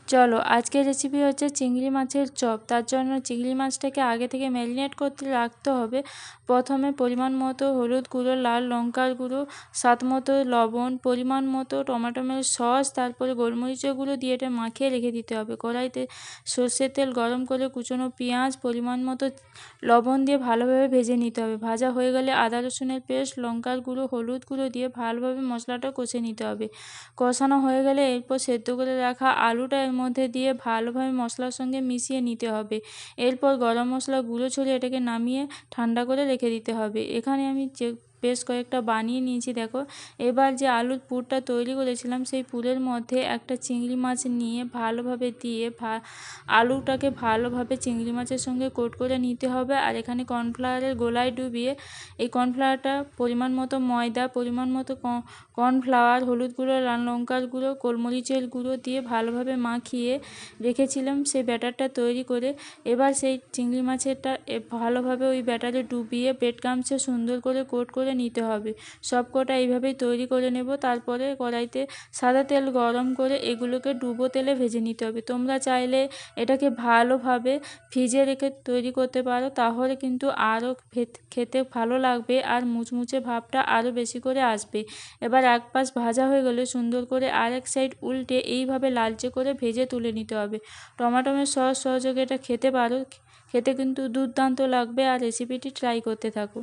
চলো আজকের রেসিপি হচ্ছে চিংড়ি মাছের চপ। তার জন্য চিংড়ি মাছটাকে আগে থেকে ম্যারিনেট করতে রাখতে হবে। প্রথমে পরিমাণ মতো হলুদ গুঁড়ো, লাল লঙ্কার গুঁড়ো, স্বাদ মতো লবণ, পরিমাণ মতো টমেটো সস, তারপরে গোলমরিচের গুঁড়ো দিয়ে এটা মাখিয়ে রেখে দিতে হবে। কড়াইতে সর্ষের তেল গরম করে কুচনো পেঁয়াজ, পরিমাণ মতো লবণ দিয়ে ভালোভাবে ভেজে নিতে হবে। ভাজা হয়ে গেলে আদা রসুনের পেস্ট, লঙ্কার গুঁড়ো, হলুদ গুঁড়ো দিয়ে ভালোভাবে মশলাটা কষে নিতে হবে। কষানো হয়ে গেলে এরপর সেদ্ধ করে রাখা আলুটা এর মধ্যে দিয়ে ভালোভাবে মশলার সঙ্গে মিশিয়ে নিতে হবে। এরপর গরম মশলা গুঁড়ো ছড়িয়ে এটাকে নামিয়ে ঠান্ডা করে রেখে দিতে হবে। এখানে আমি বেশ কয়েকটা বানিয়ে নিয়েছি দেখো। এবার যে আলুর পুরটা তৈরি করেছিলাম সেই পুরের মধ্যে একটা চিংড়ি মাছ নিয়ে ভালোভাবে দিয়ে আলুটাকে ভালোভাবে চিংড়ি মাছের সঙ্গে কোট করে নিতে হবে। আর এখানে কর্নফ্লাওয়ারের গোলায় ডুবিয়ে এই কর্নফ্লাওয়ারটা পরিমাণ মতো ময়দা, পরিমাণ মতো কর্নফ্লাওয়ার, হলুদ গুঁড়ো, লাল লঙ্কার গুঁড়ো, গোলমরিচের গুঁড়ো দিয়ে ভালোভাবে মাখিয়ে রেখেছিলাম সেই ব্যাটারটা তৈরি করে। এবার সেই চিংড়ি মাছেরটা ভালোভাবে ওই ব্যাটারে ডুবিয়ে ব্রেড ক্রাম্বসে সুন্দর করে কোট করে নিতে হবে। সব কটা এইভাবেই তৈরি করে নেব। তারপরে কড়াইতে সাদা তেল গরম করে এগুলোকে ডুবো তেলে ভেজে নিতে হবে। তোমরা চাইলে এটাকে ভালোভাবে ভিজিয়ে রেখে তৈরি করতে পারো, তাহলে কিন্তু আরও খেতে ভালো লাগবে আর মুচমুচে ভাবটা আরও বেশি করে আসবে। এবার এক পাশ ভাজা হয়ে গেলে সুন্দর করে আরেক সাইড উল্টে এইভাবে লালচে করে ভেজে তুলে নিতে হবে। টমেটো সস সহযোগে এটা খেতে পারো, খেতে কিন্তু দুর্দান্ত লাগবে। আর রেসিপিটি ট্রাই করতে থাকো।